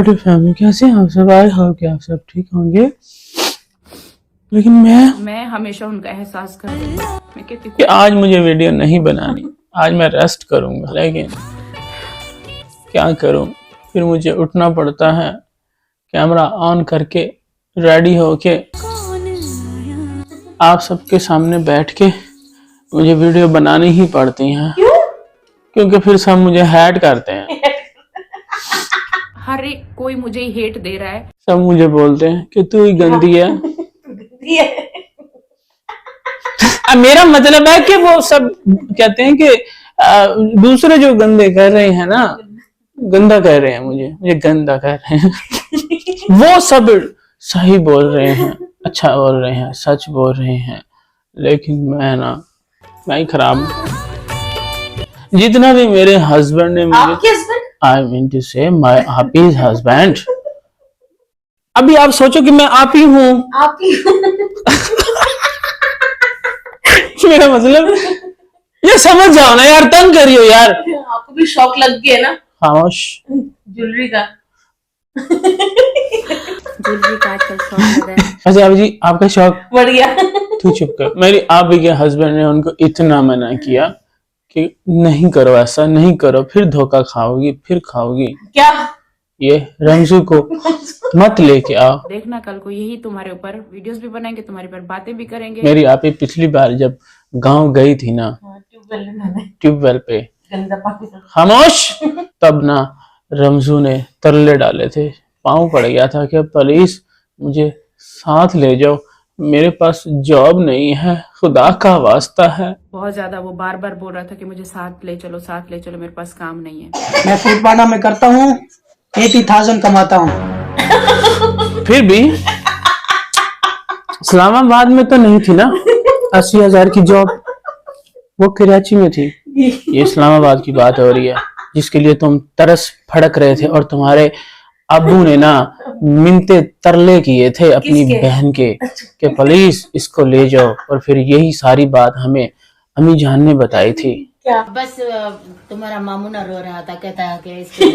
Family कैसे हैं आप सब? आई होप कि आप सब ठीक होंगे। लेकिन मैं हमेशा उनका एहसास करती हूँ। मैं कहती हूँ कि आज मुझे वीडियो नहीं बनानी, आज मैं रेस्ट करूंगा, लेकिन क्या करूं, फिर मुझे उठना पड़ता है, कैमरा ऑन करके रेडी होके आप सबके सामने बैठ के मुझे वीडियो बनानी ही पड़ती है। क्योंकि फिर सब मुझे हेट करते हैं। हर एक कोई मुझे हेट दे रहा है। सब मुझे बोलते हैं कि तू ही गंदी है। मेरा मतलब है कि वो सब कहते हैं कि दूसरे जो गंदे कर रहे हैं ना, गंदा कह रहे हैं, मुझे गंदा कह रहे हैं। वो सब सही बोल रहे हैं, अच्छा बोल रहे हैं, सच बोल रहे हैं, लेकिन मैं ही खराब। जितना भी मेरे हस्बैंड ने मुझे, आई मीन टू से माय हापीज हस्बैंड। अभी आप सोचो कि मैं आप ही हूँ। मेरा मतलब ये समझ जाओ ना यार, तंग करियो यार। आपको भी शौक लग गया ना खामोश। ज्वेलरी का। ज्वेलरी का आजकल शौक लगा है। अच्छा आप जी, आपका शौक बढ़िया। तू चुप कर। मेरी आप ही के हस्बैंड ने उनको इतना मना किया कि नहीं करो, ऐसा नहीं करो, फिर धोखा खाओगी, फिर खाओगी। क्या? ये रमजू को मत लेके आओ। देखना कल को यही तुम्हारे ऊपर वीडियोस भी बनाएंगे, तुम्हारे ऊपर बातें भी करेंगे। मेरी आप ही पिछली बार जब गांव गई थी ना, ट्यूबवेल पे, गंदा पानी। खामोश। तब ना रमजू ने तरले डाले थे, पाँव पड़ गया था कि प्लीज मुझे साथ ले जाओ, मेरे पास जॉब नहीं है, खुदा का वास्ता है। बहुत ज्यादा वो बार बार बोल रहा था कि मुझे साथ ले चलो, साथ ले चलो, मेरे पास काम नहीं है। मैं फूड पांडा में करता हूँ, 80,000 कमाता हूँ। फिर भी इस्लामाबाद में तो नहीं थी ना 80,000 की जॉब, वो कराची में थी। ये इस्लामाबाद की बात हो रही है, जिसके लिए तुम तरस फड़क रहे थे और तुम्हारे अब्बू ने ना मिन्नते तरले किए थे अपनी बहन के कि प्लीज इसको ले जाओ। और फिर यही सारी बात हमें अम्मी जान ने बताई थी। क्या? बस तुम्हारा मामू ना रो रहा था, कहता है कि इसके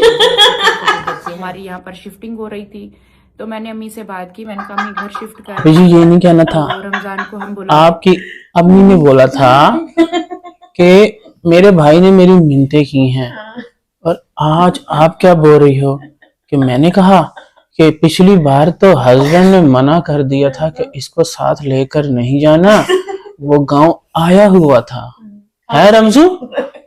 हमारी यहाँ पर शिफ्टिंग हो रही थी, तो मैंने अम्मी से बात की। मैंने कहा अम्मी घर शिफ्ट कर। जी ये नहीं कहना था, रमजान को हम बोला, आपकी अम्मी ने बोला था कि मेरे भाई ने मेरी मिन्नतें की हैं, और आज आप क्या बोल रही हो कि मैंने कहा कि पिछली बार तो हस्बैंड ने मना कर दिया था कि इसको साथ लेकर नहीं जाना, वो गांव आया हुआ था। है रमजू,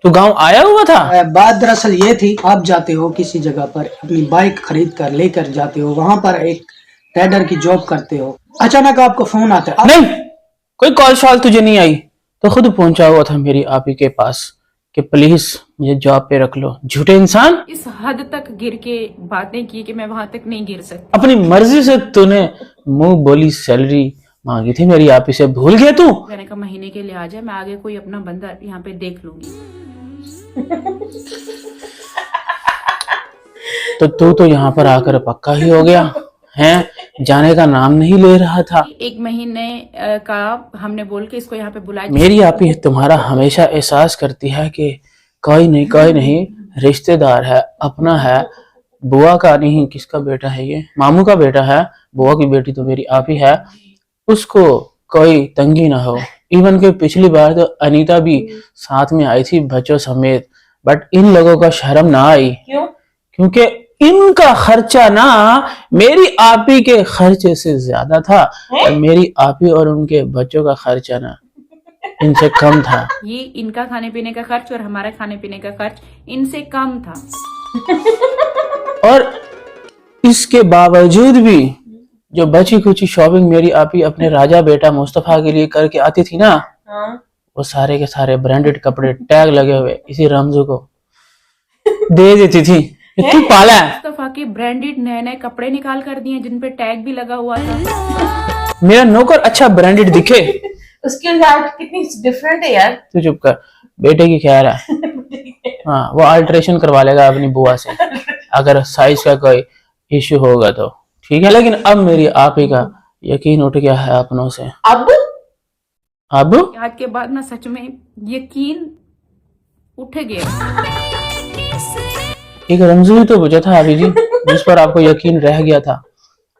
तू गांव आया हुआ था? बात दरअसल ये थी, आप जाते हो किसी जगह पर, अपनी बाइक खरीद कर लेकर जाते हो, वहां पर एक ट्रेडर की जॉब करते हो, अचानक आपको फोन आता है। नहीं, कोई कॉल शॉल तुझे नहीं आई, तो खुद पहुंचा हुआ था मेरी आप ही के पास कि प्लीज मुझे जॉब पे रख लो। झूठे इंसान, इस हद तक गिर के बातें की कि मैं वहां तक नहीं गिर सकती। अपनी मर्जी से तूने मुंह बोली सैलरी मांगी थी मेरी आप ही से, भूल गया तू? मैंने कहा महीने के लिए आ जाए, मैं आगे कोई अपना बंदा यहाँ पे देख लूंगी। तो तू तो यहाँ पर आकर पक्का ही हो गया है, जाने का नाम नहीं ले रहा था। 1 महीने का हमने बोल के इसको यहाँ पे बुलाया। मेरी आप ही तुम्हारा हमेशा एहसास करती है कि कोई नहीं रिश्तेदार है, अपना है, बुआ का नहीं, किसका बेटा है ये, मामू का बेटा है, बुआ की बेटी तो मेरी आप ही है, उसको कोई तंगी ना हो। इवन के पिछली बार तो अनीता भी साथ में आई थी बच्चों समेत, बट इन लोगों का शर्म ना आई। क्यों? क्योंकि इनका खर्चा ना मेरी आपी के खर्चे से ज्यादा था, और मेरी आपी और उनके बच्चों का खर्चा ना इनसे कम था। ये इनका खाने पीने का खर्च और हमारा खाने पीने का खर्च इनसे कम था। और इसके बावजूद भी जो बची कुची शॉपिंग मेरी आपी अपने राजा बेटा मुस्तफा के लिए करके आती थी ना, वो सारे के सारे ब्रांडेड कपड़े टैग लगे हुए इसी रमजू को दे देती थी। तू पाला है? मुस्तफा के ब्रांडेड नए नए कपड़े निकाल कर दिए जिन पे टैग भी लगा हुआ था। मेरा नौकर अच्छा ब्रांडेड दिखे। उसकी लाइफ कितनी डिफरेंट है यार। तू चुप कर, बेटे की खैर है। हाँ, वो अल्ट्रेशन करवा लेगा अपनी बुआ से अगर साइज का कोई इश्यू होगा तो, ठीक है। लेकिन अब मेरी आप ही का यकीन उठ गया है अपनों से। अब आज के बाद ना सच में यकीन उठ गया। एक रमजू ही तो बचा था अभी जी, जिस पर आपको यकीन रह गया था,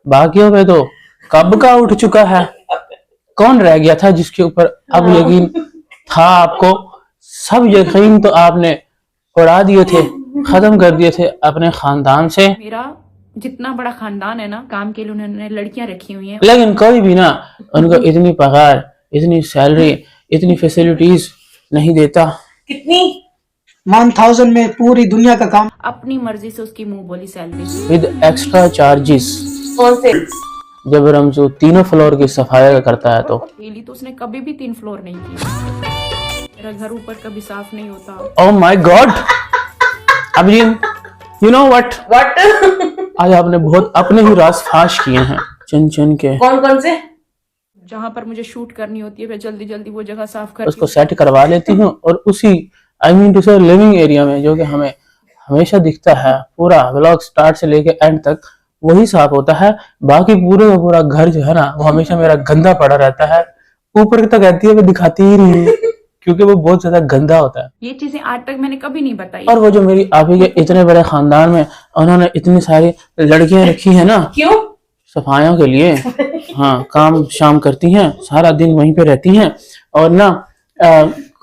बाकियों पे तो कब का उठ चुका है। कौन रह गया था जिसके ऊपर अब यकीन था आपको? सब यकीन तो आपने उड़ा दिए थे, खत्म कर दिए थे अपने खानदान से। मेरा जितना बड़ा खानदान है ना, काम के लिए उन्होंने लड़कियां रखी हुई हैं। लेकिन कोई भी ना उनको इतनी पगार, इतनी सैलरी, इतनी फैसिलिटीज नहीं देता। कितनी? 1000 में पूरी दुनिया का काम। अपनी मर्जी से उसकी मुंह बोली सैलरी। With extra charges. कौन से? जब रमजू 3 फ्लोर की सफाई करता है तो डेली तो उसने कभी भी 3 फ्लोर नहीं किया। मेरा घर ऊपर कभी साफ नहीं होता। Oh my God. अब यू नो व्हाट, आज आपने बहुत अपने ही राज फाश किए हैं चुन चुन के। कौन कौन से? जहाँ पर मुझे शूट करनी होती है मैं जल्दी जल्दी वो जगह साफ कर उसको सेट करवा लेती हूँ और उसी आई मीन टू से लिविंग एरिया में जो कि हमें हमेशा दिखता है, पूरा व्लॉग स्टार्ट से लेके एंड तक वही साफ होता है। बाकी पूरे का पूरा घर जो है ना वो हमेशा मेरा गंदा पड़ा रहता है। ऊपर तक कहती है मैं दिखाती ही नहीं हूँ क्योंकि वो बहुत ज्यादा गंदा होता है। ये चीजें आज तक मैंने कभी नहीं बताई। और वो जो मेरी आपी के इतने बड़े खानदान में उन्होंने इतनी सारी लड़कियां रखी है ना क्यों? सफाइयों के लिए। हाँ, काम शाम करती हैं, सारा दिन वहीं पे रहती हैं और ना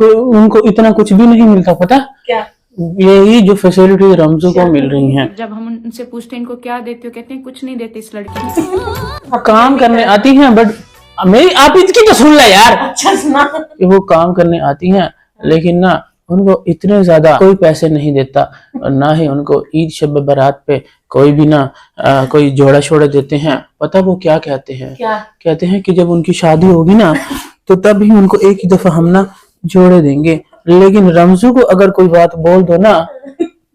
उनको इतना कुछ भी नहीं मिलता, पता? क्या? यही जो फैसिलिटी रमजू को मिल रही हैं। जब हम उनसे पूछते हैं इनको क्या देते हो, कहते हैं कुछ नहीं देते इस लड़की को। काम करने आती हैं बट मेरी आप इसकी तो सुन ले यार। अच्छा सुना। कि वो काम करने आती हैं लेकिन ना उनको इतने ज्यादा कोई पैसे नहीं देता और ना ही उनको ईद शब बारात पे कोई भी ना कोई जोड़ा छोड़ा देते हैं। पता वो क्या कहते हैं? क्या? कहते हैं कि जब उनकी शादी होगी ना तो तब ही उनको एक ही दफा हम ना जोड़े देंगे, लेकिन रमजू को अगर कोई बात बोल दो ना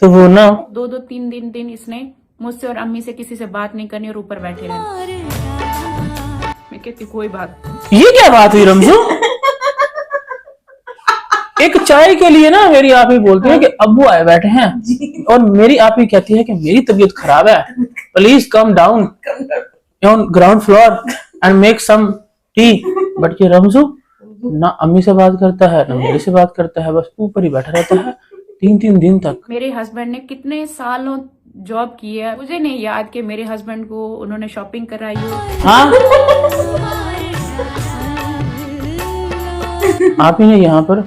तो वो ना 2-2 3 दिन इसने मुझसे और अम्मी से किसी से बात नहीं करनी और ऊपर बैठे रहना। मैं कहती कोई बात नहीं। ये क्या बात हुई रमजू? एक चाय के लिए ना मेरी आप ही बोलती है कि अब्बू आए बैठे हैं और मेरी आप ही कहती है कि मेरी तबीयत खराब है, please come down on ground floor and make some tea. But ये रमजू ना अम्मी से बात करता है ना मेरे से बात करता है, बस ऊपर ही बैठा रहता है 3-3 दिन तक। मेरे हस्बैंड ने कितने सालों जॉब की है, मुझे नहीं याद कि मेरे हस्बैंड को उन्होंने शॉपिंग कराई हो। हाँ, आप ही ने यहाँ पर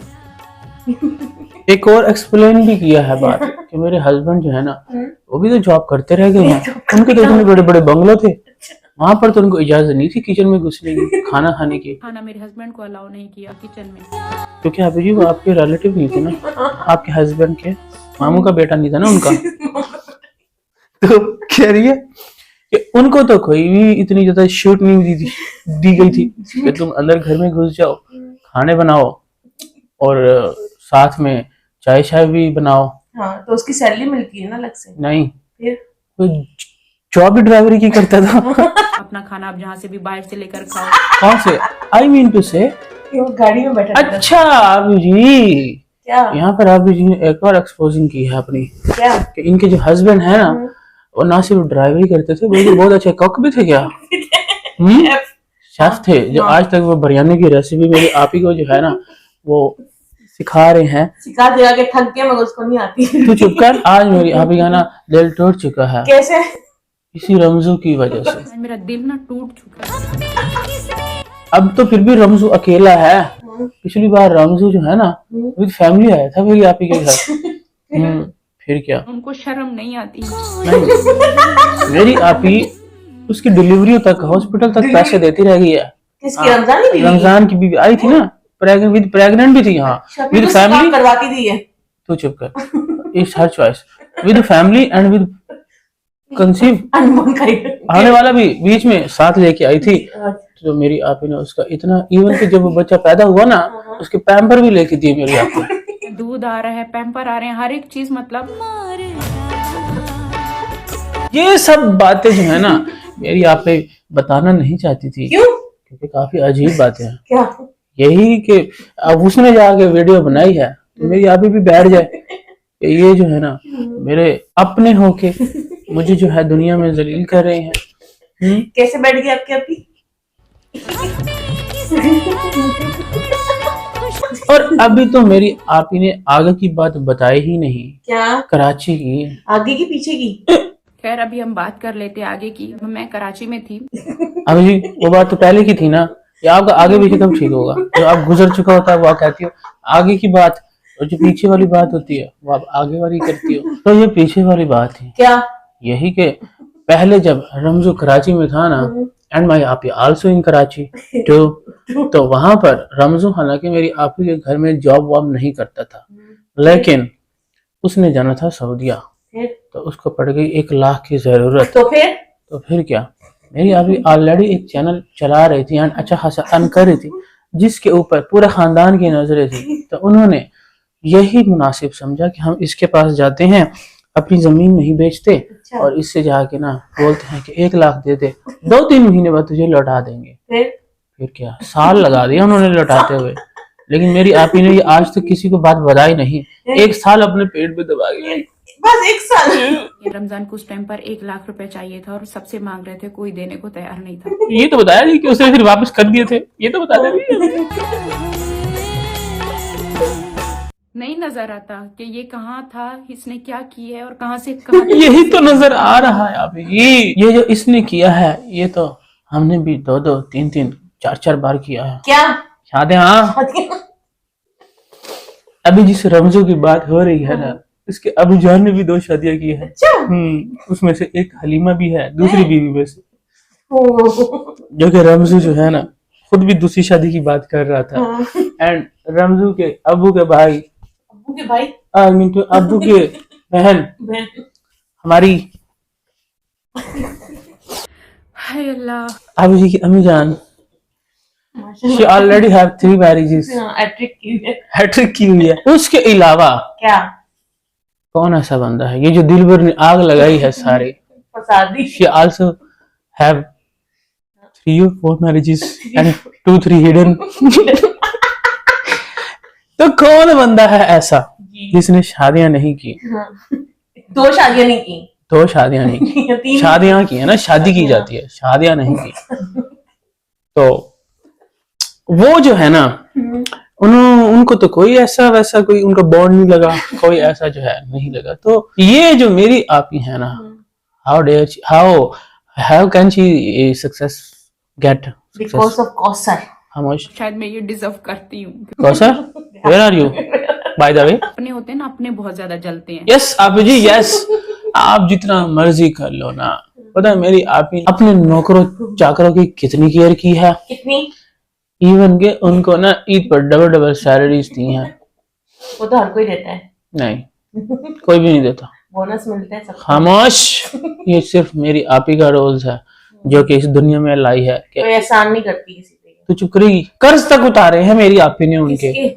एक और एक्सप्लेन भी किया है बात कि मेरे हस्बैंड जो है ना वो भी तो जॉब करते रह गए हैं। उनके तो इतने बड़े बड़े बंगलो थे, वहां पर तो उनको इजाजत नहीं थी किचन में घुसने की, खाना खाने की। खाना मेरे हस्बैंड को अलाउ नहीं किया किचन में, क्योंकि अभी जी वो आपके रिलेटिव नहीं थे ना, आपके हस्बैंड के मामू का बेटा नहीं था ना उनका। तो कह रही है कि उनको तो कोई भी इतनी ज्यादा शूट नहीं दी गई थी कि तुम अंदर घर में घुस जाओ, खाने बनाओ और साथ में चाय शाय भी बनाओ। हाँ, तो उसकी सैलरी मिलती है ना अलग से? नहीं, फिर तो जॉब भी ड्राइवरी की करता था। अपना खाना आप जहाँ से भी बाहर से लेकर खाओ। कौन से? आई मीन टू से वो गाड़ी में बैठा रहता अच्छा अभी जी क्या? यहाँ पर अभी जी ने एक और एक्सपोजिंग की है अपनी क्या? कि इनके जो हस्बैंड है ना वो ना सिर्फ ड्राइवरी करते थे बल्कि बहुत अच्छे कुक भी थे। क्या शेफ थे जो आज तक वो बिरयानी की रेसिपी मेरी आप ही को जो है ना वो सिखा रहे हैं। सिखा दिया के थक गया मगर उसको नहीं आती। तू चुप कर, आज मेरी आप ही का ना दिल टूट चुका है कैसे? इसी रमजू की वजह से। आज मेरा दिल ना टूट चुका है। अब तो फिर भी रमजू अकेला है। पिछली बार रमजू जो है ना विद फैमिली आया था मेरी आप ही के घर। फिर क्या? उनको शर्म नहीं आती। नहीं, मेरी आप ही उसकी डिलीवरी तक हॉस्पिटल तक पैसे देती रह गई है। किसकी? रमजान की बीवी? रमजान की बीवी आई थी ना, प्रेग्नेंट भी थी यहाँ विद फैमिली। करवाती थी ये। तू चुप कर, it's her choice. With family and with conceive आने वाला भी बीच में साथ लेके आई थी। तो मेरी आप ही ने उसका इतना, इवन कि जब वो बच्चा पैदा हुआ ना उसके पैम्पर भी लेके दिए मेरी आप ही। दूध आ रहा है, पैम्पर आ रहे हैं, हर एक चीज मतलब। ये सब बातें जो है ना मेरी आप ही बताना नहीं चाहती थी। क्यों? क्योंकि काफी अजीब बातें हैं। क्या? यही कि अब उसने जाके वीडियो बनाई है तो मेरी आप ही भी बैठ जाए कि ये जो है ना मेरे अपने होके मुझे जो है दुनिया में जलील कर रहे हैं। कैसे बैठ गई आपकी अपी? और अभी तो मेरी आप ही ने आगे की बात बताई ही नहीं। क्या? कराची की। आगे की पीछे की? खैर अभी हम बात कर लेते आगे की। मैं कराची में थी। अब जी वो बात तो पहले की थी ना, ये आपका आगे पीछे कब ठीक होगा? जो आप गुजर चुका होता है वो आप कहती हो आगे की बात, और जो पीछे वाली बात होती है वो आप आगे वाली करती हो। तो ये पीछे वाली बात थी क्या? यही के पहले जब रमजू कराची में था ना, एंड माई आपी आल्सो इन कराची तो वहां पर रमजू हालांकि मेरी आपी के घर में जॉब वॉब नहीं करता था, लेकिन उसने जाना था सऊदिया, फिर? तो उसको पड़ गई 1 लाख की जरूरत। तो फिर क्या, मेरी अभी ऑलरेडी एक चैनल चला रही थी एंड अच्छा खासा अर्न कर रही थी, जिसके ऊपर पूरा खानदान की नजरें थी। तो उन्होंने यही मुनासिब समझा कि हम इसके पास जाते हैं, अपनी जमीन नहीं बेचते अच्छा। और इससे जाके ना बोलते हैं कि 1 लाख दे दे, 2-3 महीने बाद तुझे लौटा देंगे। फिर क्या, साल लगा दिया उन्होंने लौटाते हुए, लेकिन मेरी आपी ने ये आज तक किसी को बात बताई नहीं। 1 साल अपने पेट पे दबा गई। बस 1 साल। रमजान को उस टाइम पर 1 लाख रुपए चाहिए था और सबसे मांग रहे थे, कोई देने को तैयार नहीं था। ये तो बताया नहीं कि उसे फिर वापस कर दिए थे, ये तो बता दे। नहीं नजर आता कि ये कहाँ था, इसने क्या किया है और कहाँ से कहाँ तक। यही तो नजर आ रहा है अभी। ये जो इसने किया है ये तो हमने भी 2-2, 3-3, 4-4 बार किया है। क्या? शादी। हाँ, अभी जिस रमजू की बात हो रही है ना, इसके अबू जान ने भी 2 शादियां की है। अच्छा। उसमें से एक हलीमा भी है, दूसरी बीवी में से, ओ। जो कि रमजू जो है ना खुद भी दूसरी शादी की बात कर रहा था। हाँ। एंड रमजू के अबू के भाई, अबू के भाई, आई मीन टू अबू के बहन हमारी हाय अल्लाह। अबू जी की अम्मी जान, she already have 3 marriages, hat trick की है। हैट्रिक की हुई है। उसके अलावा क्या? कौन ऐसा बंदा है ये जो दिल भर ने आग लगाई है सारे? फसादी। she also have 3 or 4 marriages and 2-3 hidden। तो कौन बंदा है ऐसा जिसने शादियां नहीं की? हाँ। 2 शादियां नहीं की। 2 शादियां नहीं की, 3 शादियां की है ना, शादी की जाती है, शादियां नहीं की। तो वो जो है ना, उनको तो कोई ऐसा वैसा कोई उनका बॉन्ड नहीं लगा, कोई ऐसा जो है नहीं लगा। तो ये जो मेरी आपी है ना, how can she success get because of Kausar. खामोश। शायद मैं ये डिजर्व करती हूँ। Kausar, where are you by the way? अपने होते हैं ना, अपने बहुत ज्यादा जलते हैं। यस आपी जी, यस, आप जितना मर्जी कर लो ना। पता है मेरी आपी अपने नौकरों चाकरों की कितनी केयर की है, कितनी? इवन के उनको ना ईद पर डबल सैलरीज दी हैं। वो तो हर कोई देता है। नहीं, कोई भी नहीं देता। बोनस मिलता है सबको। खामोश। ये सिर्फ मेरी आपी का रोल्स है जो कि इस दुनिया में लाई है कि कोई एहसान नहीं करती किसी पे। तू चुप करेगी। कर्ज तक उतारे हैं मेरी आपी ने उनके, किसके?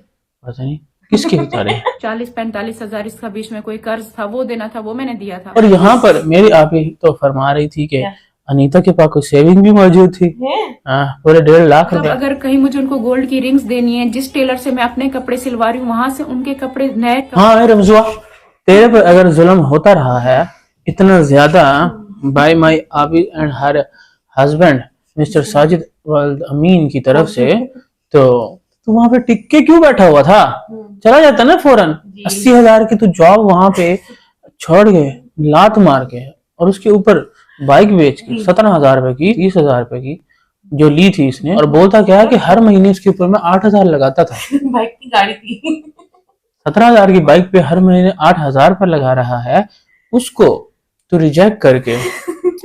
पता नहीं किसके उतारे हैं। 40-45 हजार इसका बीच में कोई कर्ज था, वो देना था, वो मैंने दिया था। और यहाँ पर मेरी आपी तो फरमा रही थी कि क्या? अनीता के पास कोई सेविंग भी मौजूद थी। है? हाँ, पूरे 1.5 लाख मतलब रुपए। अगर कहीं मुझे उनको गोल्ड की रिंग्स देनी है, जिस टेलर से मैं अपने कपड़े सिलवा रही हूँ वहां से उनके कपड़े नए हाँ मेरे रमजुआ, तेरे पर अगर जुल्म होता रहा है इतना ज्यादा by my Aabi and her husband mister Sajid वल्द अमीन की तरफ से, तो तू वहां पे टिक के क्यों बैठा हुआ था? चला जाता ना फौरन। 80,000 की तू जॉब वहां पे छोड़ के लात मार के और उसके ऊपर बाइक बेच के 17,000 रुपए की, 30,000 रुपए की जो ली थी इसने, और बोलता क्या कि हर महीने इसके ऊपर मैं 8,000 लगाता था। बाइक की गाड़ी थी। 17,000 की बाइक पे हर महीने 8,000 पर लगा रहा है, उसको तू रिजेक्ट करके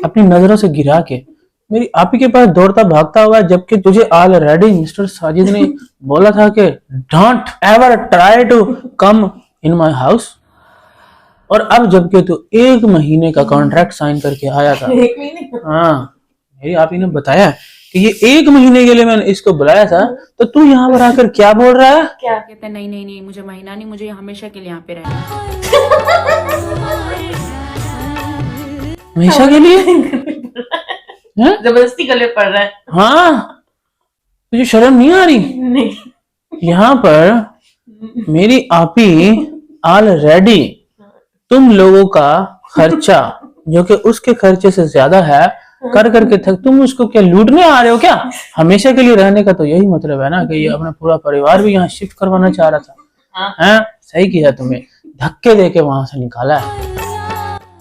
अपनी नजरों से गिरा के मेरी आपी के पास दौड़ता भागता हुआ, जबकि तुझे ऑलरेडी मिस्टर साजिद ने बोला था कि don't ever try to come in my house. और अब जबकि तू 1 महीने का कॉन्ट्रैक्ट साइन करके आया था। 1 महीने? हाँ, मेरी आपी ने बताया कि ये 1 महीने के लिए मैंने इसको बुलाया था, तो तू यहाँ पर आकर क्या बोल रहा है? क्या? कहते हैं नहीं नहीं नहीं, मुझे महीना नहीं, मुझे हमेशा के लिए यहाँ पे रहना है। हमेशा के लिए? हैं? जबरदस्ती गले पड़ रहा है। हाँ, तुझे शर्म नहीं आ रही? नहीं। यहाँ पर मेरी आपी ऑलरेडी तुम लोगों का खर्चा जो कि उसके खर्चे से ज्यादा है कर करके थक, तुम उसको क्या लूटने आ रहे हो क्या? हमेशा के लिए रहने का तो यही मतलब है ना कि ये अपना पूरा परिवार भी यहाँ शिफ्ट करवाना चाह रहा था। हैं? सही किया, तुम्हें धक्के दे के वहां से निकाला है।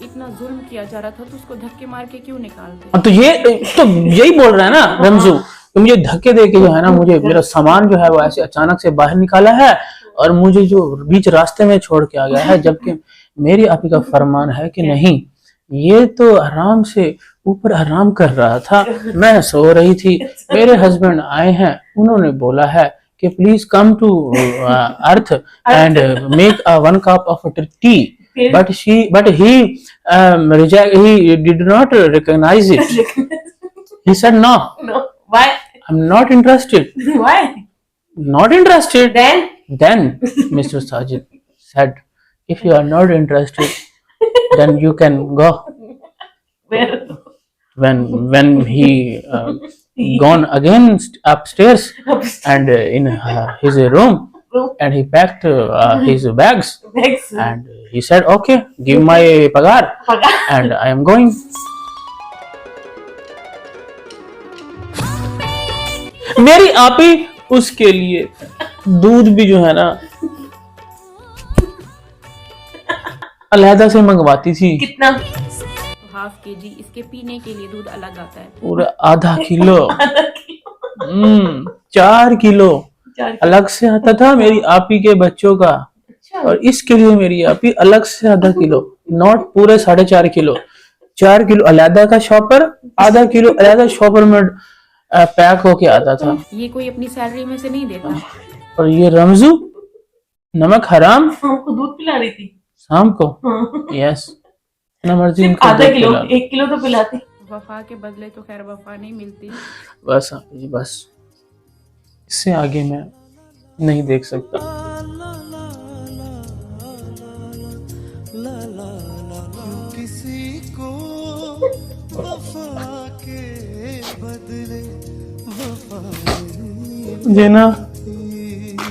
इतना जुल्म किया जा रहा था तो उसको धक्के मार के क्यों निकालते? हाँ, तो यही बोल रहा है ना रमजू, तो मुझे धक्के दे के जो है ना, मुझे मेरा सामान जो है वो ऐसे अचानक से बाहर निकाला है और मुझे जो बीच रास्ते में छोड़ के आ गया है, जबकि मेरी आपी का फरमान है कि नहीं, ये तो आराम से ऊपर आराम कर रहा था, मैं सो रही थी, मेरे हस्बैंड आए हैं, उन्होंने बोला है कि please come to earth and make one cup of tea, but he did not recognize it. He said no, Why? I'm not interested. Why? Not interested. Then Mr. Sajid said, if you are not interested, then you can go. where? When he gone again upstairs and in his room, and he packed his bags, Next. and he said, okay, give my pagar, and I am going. मेरी आपी उसके लिए दूध भी जो है ना अलहदा से मंगवाती थी, कितना? तो हाफ केजी इसके पीने के लिए दूध अलग आता है। पूरा आधा किलो 4 किलो अलग से आता था मेरी आपी के बच्चों का, और इसके लिए मेरी आपी अलग से आधा किलो, नॉट पूरे 4.5 किलो, 4 किलो अलहदा का शॉपर, आधा किलो अलहदा शॉपर में पैक होके आता था। ये कोई अपनी सैलरी में से नहीं देता। और ये रमजू नमक हराम हमको दूध पिला रही थी शाम को, यस ना मर्जी सिर्फ इनको आधा दूध किलो, पिला लो। 1 किलो तो पिलाती। वफा के बदले तो खैर वफा नहीं मिलती। बस आपी जी, बस इससे आगे मैं नहीं देख सकता। किसी को वफा के बदले वफा मुझे ना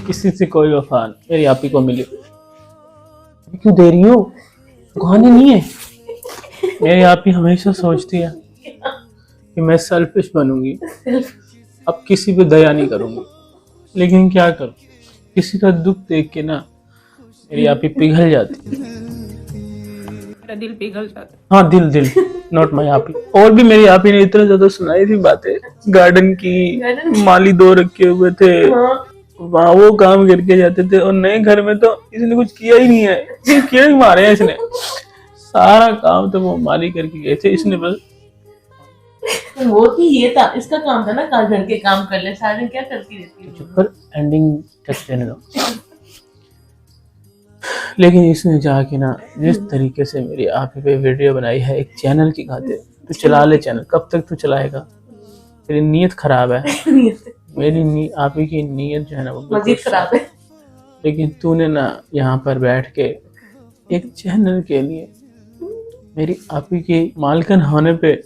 किसी से कोई वफा नहीं, मेरी आपी को मिली। क्यों दे रही हो, सुखाने नहीं है। मेरी आपी हमेशा सोचती है कि मैं सेल्फिश बनूंगी, अब किसी पे दया नहीं करूंगी, लेकिन क्या करूं, किसी का दुख देख के ना मेरी आपी पिघल जाती है। मेरा दिल पिघल जाता है। हाँ, दिल नॉट माई आपी। और भी मेरी आपी ने इतना ज्यादा सुनाई थी बातें, गार्डन की, माली 2 रखे हुए थे, वहाँ वो काम करके जाते थे, और नए घर में तो इसने कुछ किया ही नहीं है, कीड़े मारे हैं इसने, सारा काम तो वो माली करके गए थे, इसने बस वो थी, ये था इसका काम था ना, घर के काम कर ले, सारे दिन क्या करती रहती है। पर एंडिंग तक देने दो। लेकिन इसने जाके ना जिस तरीके से मेरी आपी पे वीडियो बनाई है एक चैनल की खातिर, तू चला ले चैनल, कब तक तू चलाएगा, तेरी नीयत खराब है। मेरी आपी की नीयत जो है ना वो मजीद खराब है। लेकिन तूने ना यहाँ पर बैठ के एक चैनल के लिए मेरी आपी की मालकन होने पे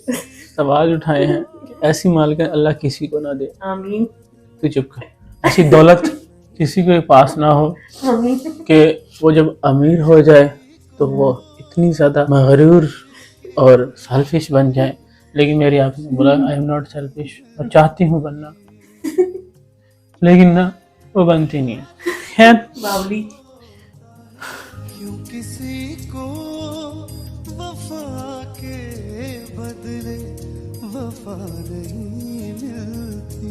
सवाल उठाए हैं। ऐसी मालकन अल्लाह किसी को ना दे, आमीन तू चुप कर। ऐसी दौलत किसी के पास ना हो आमीन। कि वो जब अमीर हो जाए तो वो इतनी ज़्यादा मगरूर और सेल्फिश बन जाए। लेकिन मेरी आपने बोला आई एम नॉट सेल्फिश, मैं चाहती हूँ बनना, लेकिन ना वो बनती नहीं है। खैर बावली। क्यों किसी को वफा के बदले वफा नहीं मिलती।